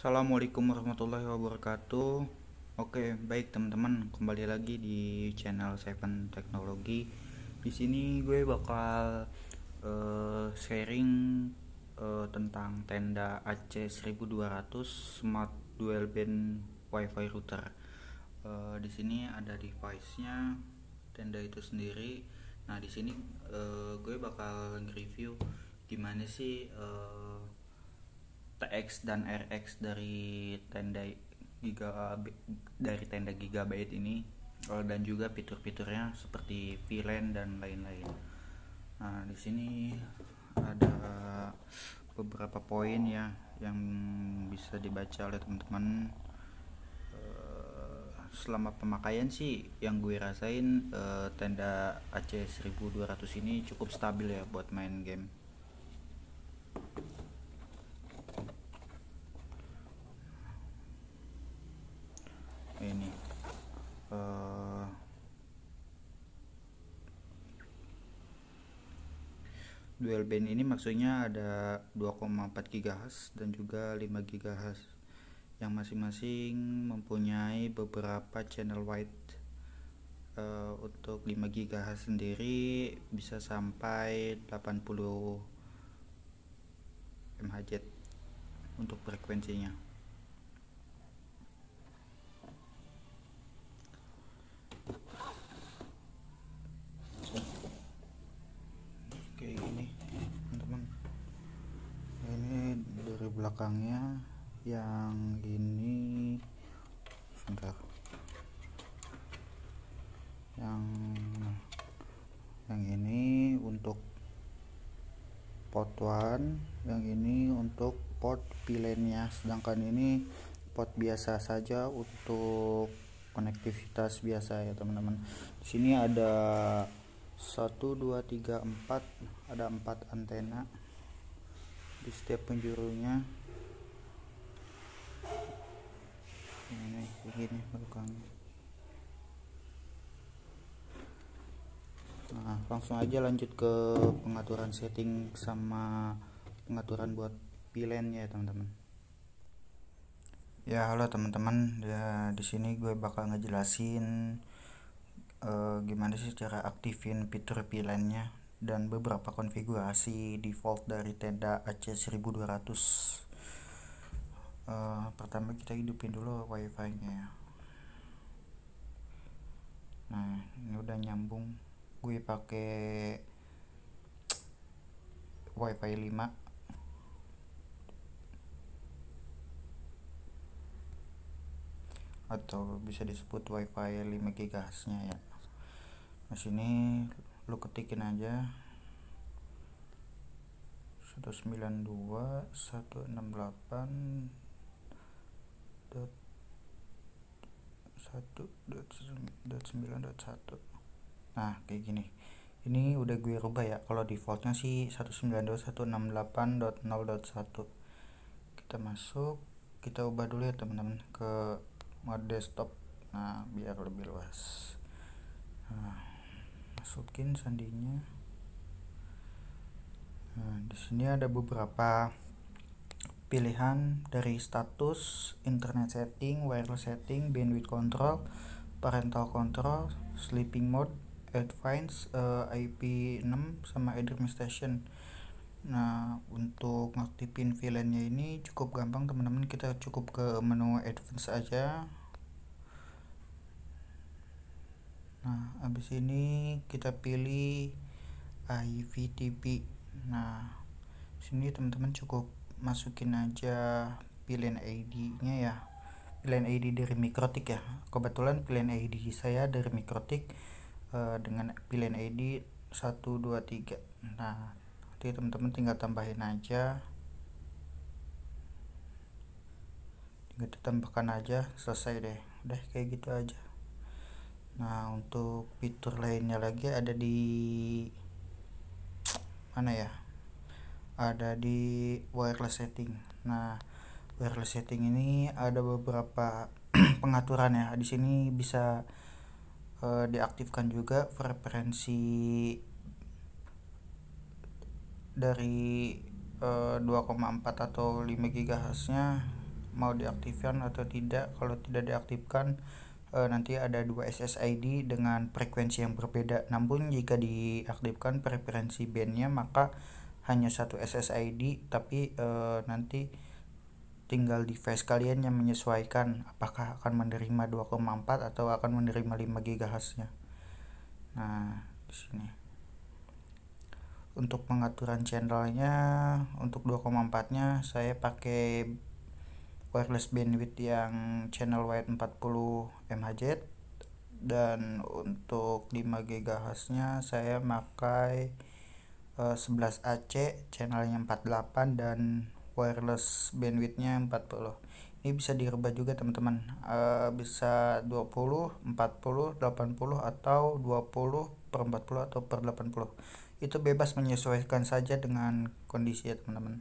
Assalamualaikum warahmatullahi wabarakatuh. Oke, baik teman-teman, kembali lagi di channel Seven Teknologi. Di sini gue bakal sharing tentang tenda AC1200 Smart Dual Band Wi-Fi Router. Di sini ada device-nya, tenda itu sendiri. Nah, di sini gue bakal nge-review gimana sih TX dan RX dari tenda Gigabyte ini, dan juga fitur-fiturnya seperti VLAN dan lain-lain. Nah, di sini ada beberapa poin ya yang bisa dibaca oleh teman-teman. Selama pemakaian sih yang gue rasain, tenda AC1200 ini cukup stabil ya buat main game. Ini dual band ini maksudnya ada 2,4 GHz dan juga 5 GHz yang masing-masing mempunyai beberapa channel wide. Untuk 5 GHz sendiri bisa sampai 80 MHz untuk frekuensinya. Kayak gini teman-teman, ini dari belakangnya. Yang ini sebentar, yang ini untuk port 1, yang ini untuk port VLAN-nya, sedangkan ini port biasa saja untuk konektivitas biasa ya teman-teman. Di sini ada 1 2 3 4, ada 4 antena di setiap penjurunya. Ini begini belakangnya. Nah, langsung aja lanjut ke pengaturan setting sama pengaturan buat VLAN ya teman-teman. Ya, halo teman-teman. Ya, di sini gue bakal ngejelasin gimana sih cara aktifin fitur VLAN-nya dan beberapa konfigurasi default dari tenda AC1200. Pertama kita hidupin dulu wifi-nya ya. Nah, ini udah nyambung. Gue pakai wifi 5 atau bisa disebut wifi 5 GHz nya ya. Nah, sini lu ketikin aja 192.168.1.9.1. Nah, kayak gini. Ini udah gue rubah ya. Kalau defaultnya sih 192.168.0.1. Kita masuk, kita ubah dulu ya teman-teman ke mode desktop. Nah, biar lebih luas. Nah, masukin sandinya. Nah, di sini ada beberapa pilihan dari status, internet setting, wireless setting, bandwidth control, parental control, sleeping mode, advanced, IP6 sama administration. Nah, untuk ngaktifin VLAN-nya ini cukup gampang teman-teman. Kita cukup ke menu advance aja. Nah, habis ini kita pilih IVTP. Nah, sini teman-teman cukup masukin aja VLAN ID-nya ya. VLAN ID dari Mikrotik ya. Kebetulan VLAN ID saya dari Mikrotik dengan VLAN ID 123. Nah, nanti teman-teman tinggal tambahin aja. Tinggal ditambahkan aja, selesai deh. Udah kayak gitu aja. Nah, untuk fitur lainnya lagi ada di mana ya? Ada di wireless setting. Nah, wireless setting ini ada beberapa pengaturan ya. Di sini bisa diaktifkan juga frekuensi dari 2,4 atau 5 GHz nya mau diaktifkan atau tidak. Kalau tidak diaktifkan, nanti ada 2 SSID dengan frekuensi yang berbeda. Namun jika diaktifkan preferensi bandnya, maka hanya satu SSID, tapi nanti tinggal device kalian yang menyesuaikan apakah akan menerima 2,4 atau akan menerima 5 GHz nya. Nah, di sini untuk pengaturan channelnya, untuk 2,4 nya saya pakai wireless bandwidth yang channel wide 40 MHz, dan untuk 5 GHz nya saya pakai 11AC channelnya 48 dan wireless bandwidthnya 40. Ini bisa dirubah juga teman-teman, bisa 20, 40, 80 atau 20/40 atau per 80. Itu bebas, menyesuaikan saja dengan kondisi ya teman-teman.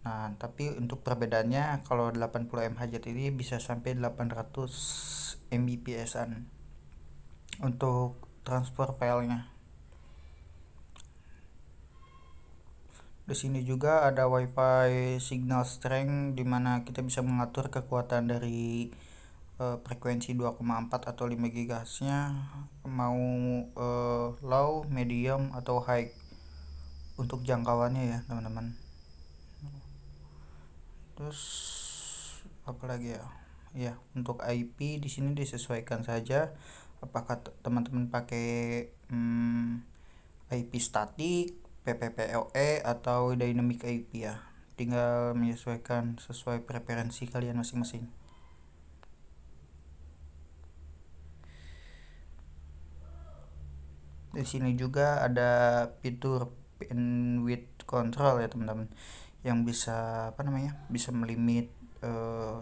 Nah, tapi untuk perbedaannya, kalau 80 MHz ini bisa sampai 800 Mbps-an untuk transfer filenya. Di sini juga ada WiFi signal strength, dimana kita bisa mengatur kekuatan dari frekuensi 2,4 atau 5 GHz nya, mau low, medium atau high untuk jangkauannya ya teman-teman. Terus apalagi ya? Ya, untuk IP di sini disesuaikan saja. Apakah teman-teman pakai IP statik, PPPoE atau dynamic IP ya? Tinggal menyesuaikan sesuai preferensi kalian masing-masing. Di sini juga ada fitur bandwidth control ya teman-teman, yang bisa bisa melimit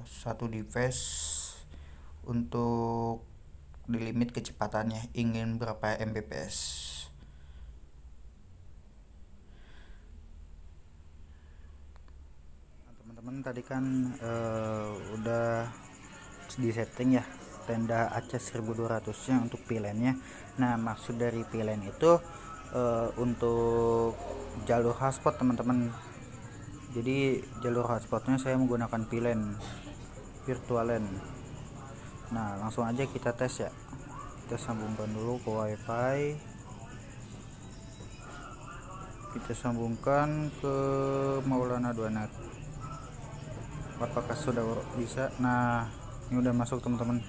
satu device untuk dilimit kecepatannya, ingin berapa Mbps. Nah, teman-teman tadi kan udah di setting ya tenda AC 1200 nya untuk VLAN-nya. Nah, maksud dari VLAN itu untuk jalur hotspot teman-teman. Jadi jalur hotspotnya saya menggunakan VLAN, virtual LAN. Nah, langsung aja kita tes ya. Kita sambungkan dulu ke WiFi. Kita sambungkan ke Maulana 2NET. Apakah sudah bisa? Nah, ini udah masuk teman-teman.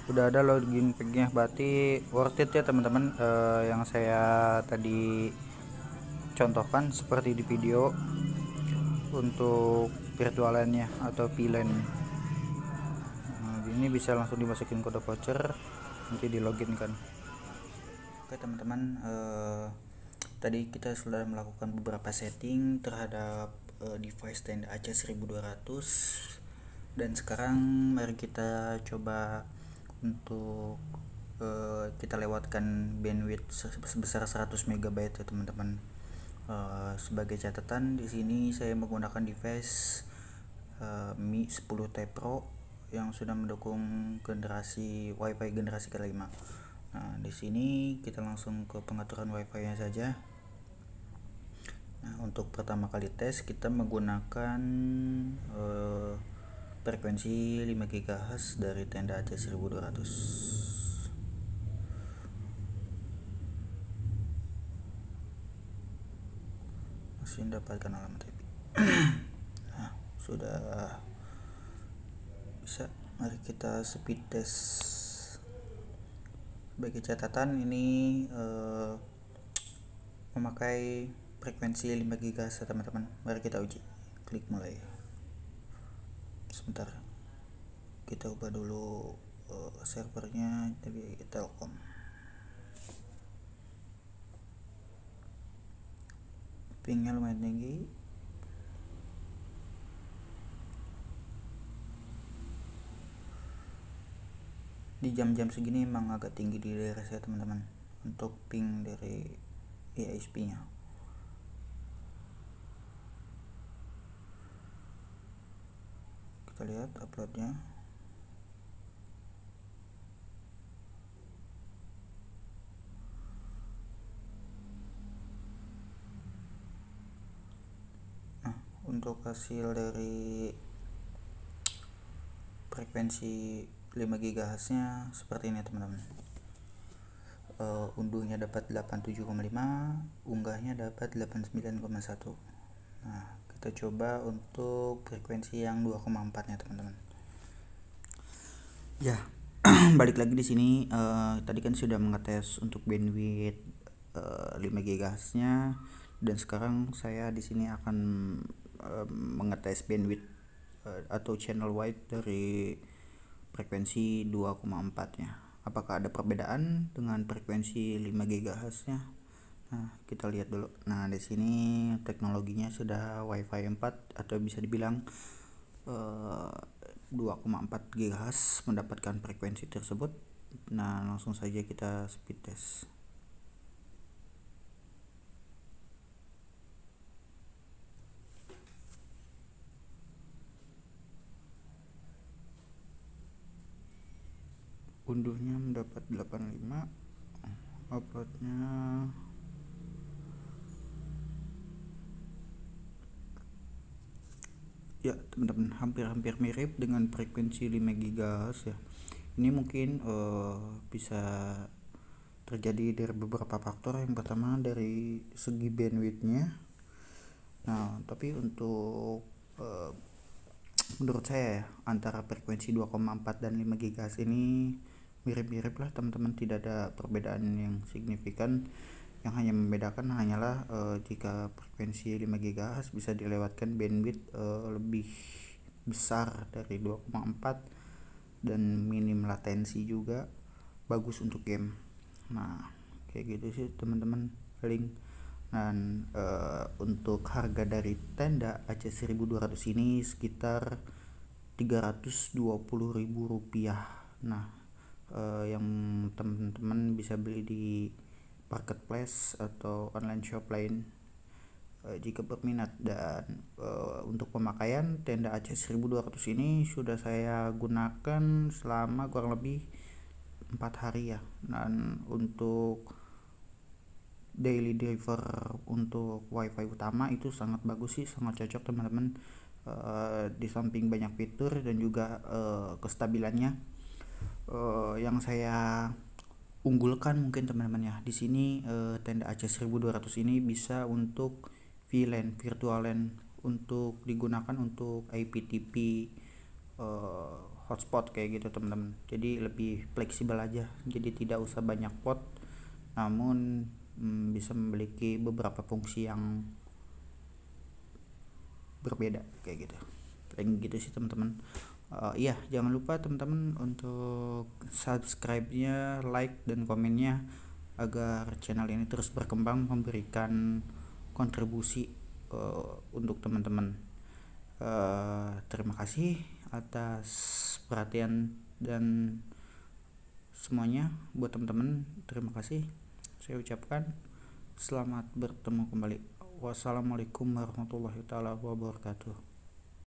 Udah ada login packnya, berarti worth it ya teman-teman. Yang saya tadi contohkan seperti di video untuk virtualannya atau VLAN. Nah, ini bisa langsung dimasukin kode voucher, nanti di login kan. Oke teman-teman, tadi kita sudah melakukan beberapa setting terhadap device tenda AC 1200, dan sekarang mari kita coba untuk kita lewatkan bandwidth sebesar 100 MB ya teman-teman. Sebagai catatan, di sini saya menggunakan device Mi 10T Pro yang sudah mendukung generasi WiFi generasi kelima. Nah, di sini kita langsung ke pengaturan WiFi-nya saja. Nah, untuk pertama kali tes kita menggunakan frekuensi 5 GHz dari tenda AC 1200. Masih mendapatkan alamat IP. Nah, sudah bisa. Mari kita speed test. Sebagai catatan, ini memakai frekuensi 5 GHz teman-teman. Mari kita uji. Klik mulai. Sebentar, kita ubah dulu servernya dari Telkom. Pingnya lumayan tinggi. Di jam-jam segini emang agak tinggi di daerah saya teman-teman untuk ping dari ISP nya. Kita lihat uploadnya. Nah, untuk hasil dari frekuensi 5 GHz nya seperti ini teman-teman. Unduhnya dapat 87,5, unggahnya dapat 89,1. Nah, kita coba untuk frekuensi yang 2,4 nya teman-teman. Ya, balik lagi di sini. Tadi kan sudah mengetes untuk bandwidth 5 GHz nya, dan sekarang saya di sini akan mengetes bandwidth atau channel wide dari frekuensi 2,4 nya. Apakah ada perbedaan dengan frekuensi 5 GHz nya? Nah, kita lihat dulu. Nah, di sini teknologinya sudah Wi-Fi 4 atau bisa dibilang 2,4 GHz mendapatkan frekuensi tersebut. Nah, langsung saja kita speed test. Unduhnya mendapat 85, uploadnya ya teman-teman hampir mirip dengan frekuensi 5 GHz ya. Ini mungkin bisa terjadi dari beberapa faktor. Yang pertama dari segi bandwidthnya. Nah, tapi untuk menurut saya ya, antara frekuensi 2,4 dan 5 GHz ini mirip-mirip lah teman-teman, tidak ada perbedaan yang signifikan. Yang hanya membedakan hanyalah jika frekuensi 5 GHz bisa dilewatkan bandwidth lebih besar dari 2,4 dan minim latensi juga, bagus untuk game. Nah, kayak gitu sih teman-teman paling. Dan untuk harga dari tenda AC1200 ini sekitar Rp320.000. Nah, yang teman-teman bisa beli di marketplace atau online shop lain jika berminat. Dan untuk pemakaian tenda AC1200 ini sudah saya gunakan selama kurang lebih 4 hari ya. Dan untuk daily driver untuk wifi utama itu sangat bagus sih, sangat cocok teman-teman. Di samping banyak fitur dan juga kestabilannya yang saya unggulkan mungkin teman-teman ya. Di sini tenda AC1200 ini bisa untuk VLAN, virtual LAN, untuk digunakan untuk IPTV hotspot kayak gitu teman-teman. Jadi lebih fleksibel aja, jadi tidak usah banyak port, namun bisa memiliki beberapa fungsi yang berbeda kayak gitu. Paling gitu sih teman-teman. Iya, jangan lupa teman-teman untuk subscribe-nya, like dan komennya agar channel ini terus berkembang, memberikan kontribusi untuk teman-teman. Terima kasih atas perhatian dan semuanya buat teman-teman. Terima kasih. Saya ucapkan selamat bertemu kembali. Wassalamualaikum warahmatullahi wabarakatuh.